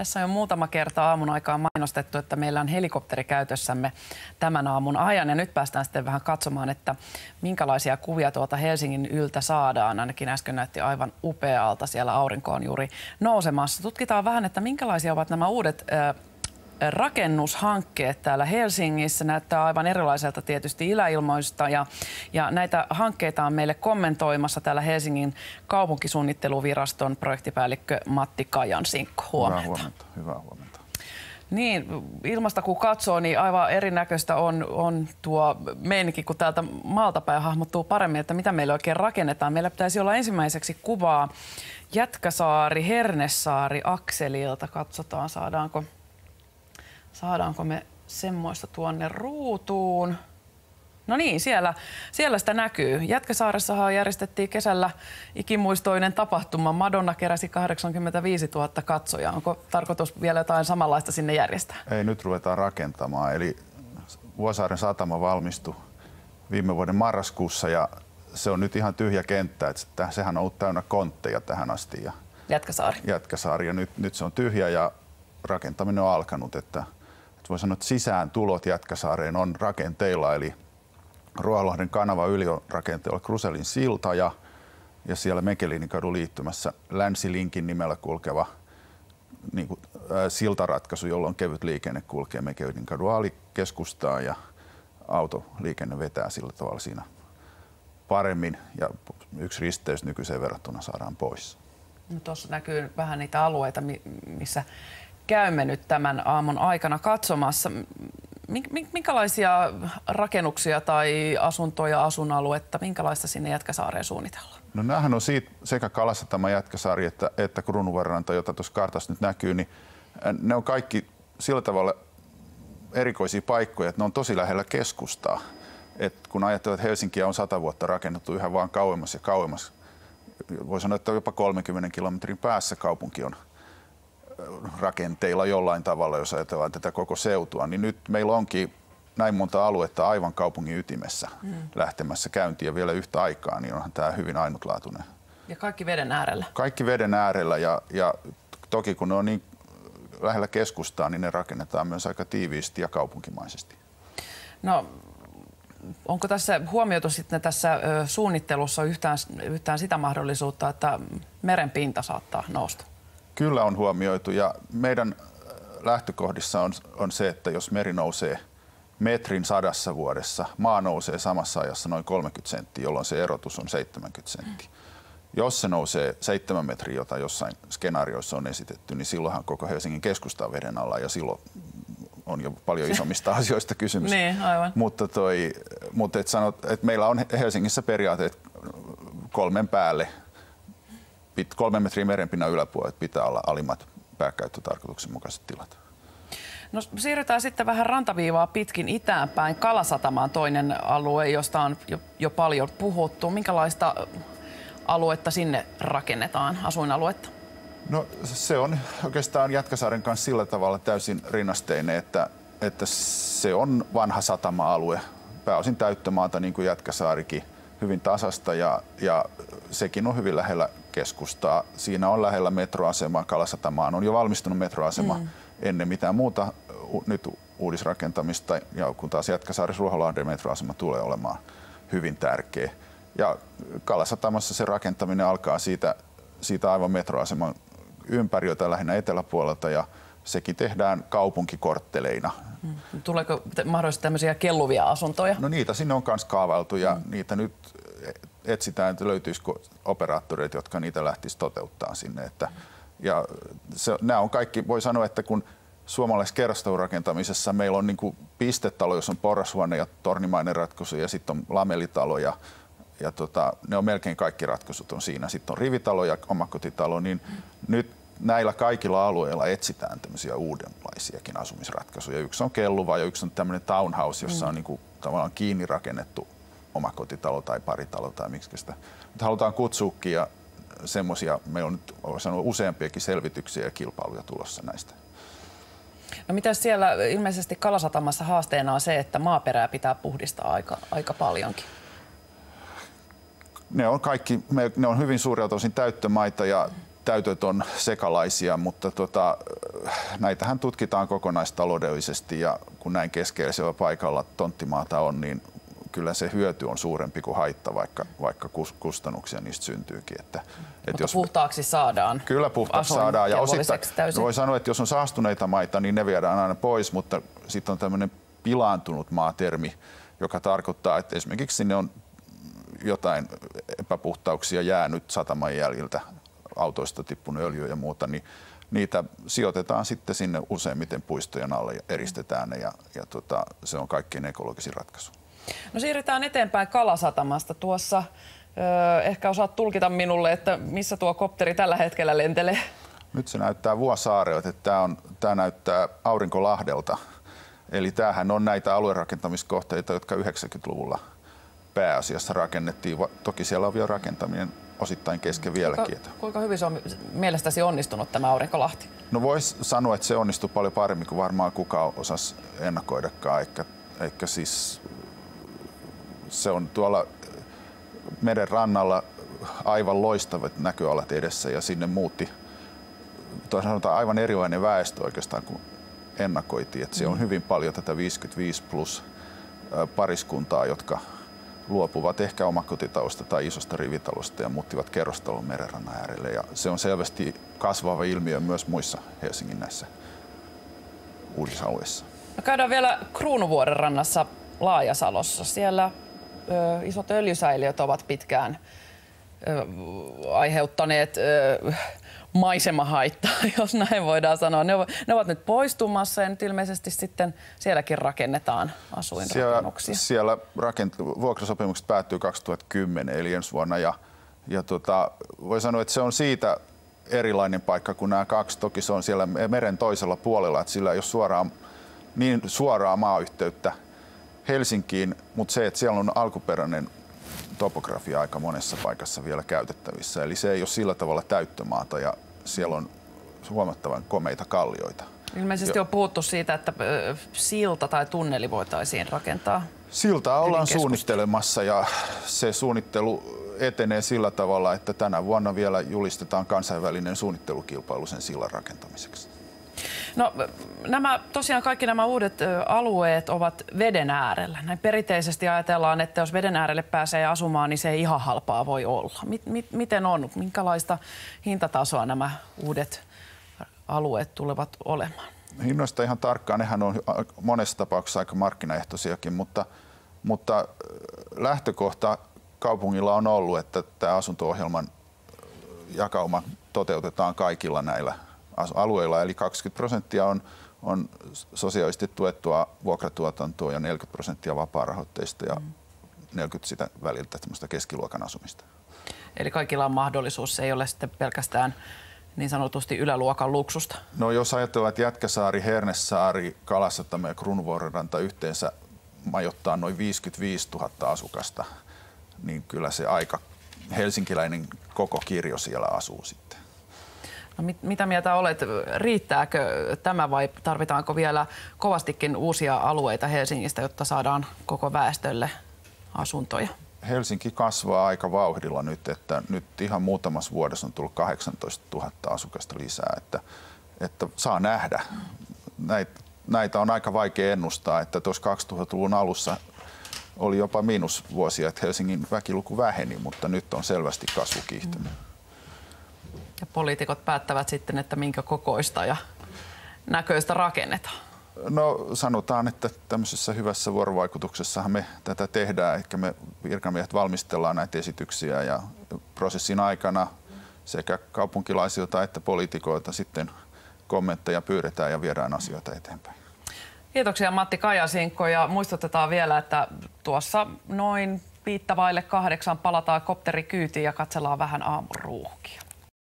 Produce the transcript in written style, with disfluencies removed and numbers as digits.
Tässä on jo muutama kerta aamun aikaan mainostettu, että meillä on helikopteri käytössämme tämän aamun ajan. Ja nyt päästään sitten vähän katsomaan, että minkälaisia kuvia tuolta Helsingin yltä saadaan. Ainakin äsken näytti aivan upealta. Siellä aurinko on juuri nousemassa. Tutkitaan vähän, että minkälaisia ovat nämä uudet rakennushankkeet täällä Helsingissä. Näyttää aivan erilaiselta tietysti yläilmoista ja näitä hankkeita on meille kommentoimassa täällä Helsingin kaupunkisuunnitteluviraston projektipäällikkö Matti Kajansinkko. Huomenta. Hyvää huomenta. Hyvää huomenta. Niin, ilmasta kun katsoo, niin aivan erinäköistä on tuo meininki, kun täältä maalta päin hahmottuu paremmin, että mitä meillä oikein rakennetaan. Meillä pitäisi olla ensimmäiseksi kuvaa Jätkäsaari-Hernesaari-akselilta. Katsotaan, saadaanko me semmoista tuonne ruutuun. No niin, siellä sitä näkyy. Jätkäsaaressahan järjestettiin kesällä ikimuistoinen tapahtuma. Madonna keräsi 85 000 katsojaa. Onko tarkoitus vielä jotain samanlaista sinne järjestää? Ei, nyt ruvetaan rakentamaan. Eli Vuosaaren satama valmistui viime vuoden marraskuussa ja se on nyt ihan tyhjä kenttä. Että sehän on ollut täynnä kontteja tähän asti. Ja Jätkäsaari. Ja nyt se on tyhjä ja rakentaminen on alkanut. Että voi sanoa, että sisääntulot Jätkäsaareen on rakenteilla. Eli Ruoholahden kanava yli on rakenteella Kruselin silta ja siellä Mekeliinikadun liittymässä Länsilinkin nimellä kulkeva siltaratkaisu, jolloin kevyt liikenne kulkee Mekeliinikadun alikeskustaan ja autoliikenne vetää sillä tavalla siinä paremmin ja yksi risteys nykyiseen verrattuna saadaan pois. No, tuossa näkyy vähän niitä alueita, missä käymme nyt tämän aamun aikana katsomassa. Minkälaisia rakennuksia tai asuntoja, asuinaluetta, minkälaista sinne Jätkäsaareen suunnitellaan? No näähän on siitä sekä Kalasatama, Jätkäsaari että Kruununvarranta, jota tuossa kartassa nyt näkyy, niin ne on kaikki sillä tavalla erikoisia paikkoja, että ne on tosi lähellä keskustaa. Et kun ajatellaan, että Helsinkiä on 100 vuotta rakennettu yhä vaan kauemmas ja kauemmas, voi sanoa, että jopa 30 kilometrin päässä kaupunki on rakenteilla jollain tavalla, jos ajatellaan tätä koko seutua, niin nyt meillä onkin näin monta aluetta aivan kaupungin ytimessä lähtemässä käyntiin vielä yhtä aikaa, niin onhan tämä hyvin ainutlaatuinen. Ja kaikki veden äärellä? Kaikki veden äärellä ja toki kun ne on niin lähellä keskustaa, niin ne rakennetaan myös aika tiiviisti ja kaupunkimaisesti. No, onko tässä huomioitu sitten tässä suunnittelussa yhtään sitä mahdollisuutta, että merenpinta saattaa nousta? Kyllä on huomioitu ja meidän lähtökohdissa on se, että jos meri nousee metrin 100 vuodessa, maa nousee samassa ajassa noin 30 senttiä, jolloin se erotus on 70 senttiä. Jos se nousee 7 metriä, jota jossain skenaarioissa on esitetty, niin silloinhan koko Helsingin keskusta on veden alla ja silloin on jo paljon isommista asioista kysymys. Niin, aivan. Mutta että meillä on Helsingissä periaatteet 3 päälle. 3 metriä merenpinnan yläpuolella pitää olla alimmat pääkäyttötarkoituksen mukaiset tilat. No, siirrytään sitten vähän rantaviivaa pitkin itään päin. Kalasatama on toinen alue, josta on jo paljon puhuttu. Minkälaista aluetta sinne rakennetaan, asuinaluetta? No, se on oikeastaan Jätkäsaaren kanssa sillä tavalla täysin rinnasteinen, että se on vanha satama-alue, pääosin täyttömaata niin kuin Jätkäsaarikin, hyvin tasasta ja sekin on hyvin lähellä keskustaa. Siinä on lähellä metroasemaa, Kalasatamaan on jo valmistunut metroasema ennen mitään muuta nyt uudisrakentamista, ja kun taas Jätkäsaari-Ruoholahden metroasema tulee olemaan hyvin tärkeä. Ja Kalasatamassa se rakentaminen alkaa siitä aivan metroaseman ympäriltä lähinnä eteläpuolelta ja sekin tehdään kaupunkikortteleina. Tuleeko mahdollisesti tämmöisiä kelluvia asuntoja? No niitä sinne on myös kaavailtu ja niitä nyt etsitään, että löytyisikö operaattoreita, jotka niitä lähtisivät toteuttaa sinne. Nämä on kaikki, voi sanoa, että kun suomalaisessa kerrostalorakentamisessa meillä on niin kuin pistetalo, jossa on porrashuone ja tornimainen ratkaisu ja sitten on lamelitalo ja ne on melkein kaikki ratkaisut on siinä. Sitten on rivitalo ja omakotitalo, niin nyt näillä kaikilla alueilla etsitään tämmöisiä uudenlaisiakin asumisratkaisuja. Yksi on kelluva ja yksi on tämmöinen townhouse, jossa on niin kuin tavallaan kiinni rakennettu omakotitalo tai paritalo tai miksi sitä. Mutta halutaan kutsuukin ja semmoisia, meillä on nyt useampiakin selvityksiä ja kilpailuja tulossa näistä. No mitä siellä ilmeisesti Kalasatamassa haasteena on se, että maaperää pitää puhdistaa aika paljonkin? Ne on hyvin suurelta osin täyttömaita ja täytöt on sekalaisia, mutta näitähän tutkitaan kokonaistaloudellisesti ja kun näin keskeisellä paikalla tonttimaata on, niin kyllä se hyöty on suurempi kuin haitta, vaikka kustannuksia niistä syntyykin. Mutta jos puhtaaksi saadaan. Kyllä puhtaaksi saadaan. Ja osittain voi sanoa, että jos on saastuneita maita, niin ne viedään aina pois, mutta sitten on tämmöinen pilaantunut maa-termi, joka tarkoittaa, että esimerkiksi sinne on jotain epäpuhtauksia jäänyt sataman jäljiltä, autoista tippunut öljyä ja muuta, niin niitä sijoitetaan sitten sinne useimmiten puistojen alle ja eristetään ne ja se on kaikkein ekologisin ratkaisu. No siirrytään eteenpäin Kalasatamasta. Tuossa ehkä osaat tulkita minulle, että missä tuo kopteri tällä hetkellä lentelee? Nyt se näyttää Vuosaarelta, että tämä näyttää Aurinkolahdelta. Eli tämähän on näitä aluerakentamiskohteita, jotka 90-luvulla pääasiassa rakennettiin. Toki siellä on vielä rakentaminen osittain kesken vieläkin. Kuinka hyvin se on mielestäsi onnistunut tämä Aurinkolahti? No voisi sanoa, että se onnistui paljon paremmin kuin varmaan kukaan osasi ennakoidakaan. Eikä siis se on tuolla meren rannalla aivan loistavat näköalat edessä ja sinne muutti sanotaan aivan erilainen väestö oikeastaan kuin ennakoitiin. Että siellä on hyvin paljon tätä 55 plus pariskuntaa, jotka luopuvat ehkä omakotitalosta tai isosta rivitalosta ja muuttivat kerrostalon merenrannan äärelle. Ja se on selvästi kasvava ilmiö myös muissa Helsingin näissä uudissa alueissa. No käydään vielä Kruunuvuoren rannassa Laajasalossa. Siellä isot öljysäiliöt ovat pitkään aiheuttaneet maisemahaittaa, jos näin voidaan sanoa. Ne ovat nyt poistumassa ja nyt ilmeisesti sitten sielläkin rakennetaan asuinrakennuksia. Siellä vuokrasopimukset päättyy 2010 eli ensi vuonna ja voi sanoa, että se on siitä erilainen paikka kuin nämä kaksi. Toki se on siellä meren toisella puolella, että sillä ei ole niin suoraa maayhteyttä Helsinkiin, mutta se, että siellä on alkuperäinen topografia aika monessa paikassa vielä käytettävissä. Eli se ei ole sillä tavalla täyttömaata ja siellä on huomattavan komeita kallioita. Ilmeisesti on puhuttu siitä, että silta tai tunneli voitaisiin rakentaa. Siltaa ollaan suunnittelemassa ja se suunnittelu etenee sillä tavalla, että tänä vuonna vielä julistetaan kansainvälinen suunnittelukilpailu sen sillan rakentamiseksi. No, tosiaan kaikki nämä uudet alueet ovat veden äärellä. Näin perinteisesti ajatellaan, että jos veden äärelle pääsee asumaan, niin se ei ihan halpaa voi olla. Miten on? Minkälaista hintatasoa nämä uudet alueet tulevat olemaan? Hinnoista ihan tarkkaan. Nehän on monessa tapauksessa aika markkinaehtoisiakin, mutta lähtökohta kaupungilla on ollut, että tämä asunto-ohjelman jakauma toteutetaan kaikilla näillä alueilla, eli 20% on sosiaalisesti tuettua vuokratuotantoa ja 40% vapaarahoitteista ja 40% sitä väliltä tämmöistä keskiluokan asumista. Eli kaikilla on mahdollisuus, se ei ole sitten pelkästään niin sanotusti yläluokan luksusta? No jos ajatellaan, että Jätkäsaari, Hernesaari, Kalasatama ja Kruunuvuoren ranta yhteensä majoittaa noin 55 000 asukasta, niin kyllä se aika helsinkiläinen koko kirjo siellä asuu sitten. No, mitä mieltä olet? Riittääkö tämä vai tarvitaanko vielä kovastikin uusia alueita Helsingistä, jotta saadaan koko väestölle asuntoja? Helsinki kasvaa aika vauhdilla nyt, että nyt ihan muutamassa vuodessa on tullut 18 000 asukasta lisää, että saa nähdä. Näitä on aika vaikea ennustaa, että tuossa 2000-luvun alussa oli jopa miinusvuosia, että Helsingin väkiluku väheni, mutta nyt on selvästi kasvu kiihtynyt. Ja poliitikot päättävät sitten, että minkä kokoista ja näköistä rakennetaan? No sanotaan, että tämmöisessä hyvässä vuorovaikutuksessahan me tätä tehdään. Ehkä me virkamiehet valmistellaan näitä esityksiä ja prosessin aikana sekä kaupunkilaisilta että poliitikoilta sitten kommentteja pyydetään ja viedään asioita eteenpäin. Kiitoksia Matti Kajasinkko ja muistutetaan vielä, että tuossa noin 7:55 palataan kopterikyytiin ja katsellaan vähän aamuruuhkia.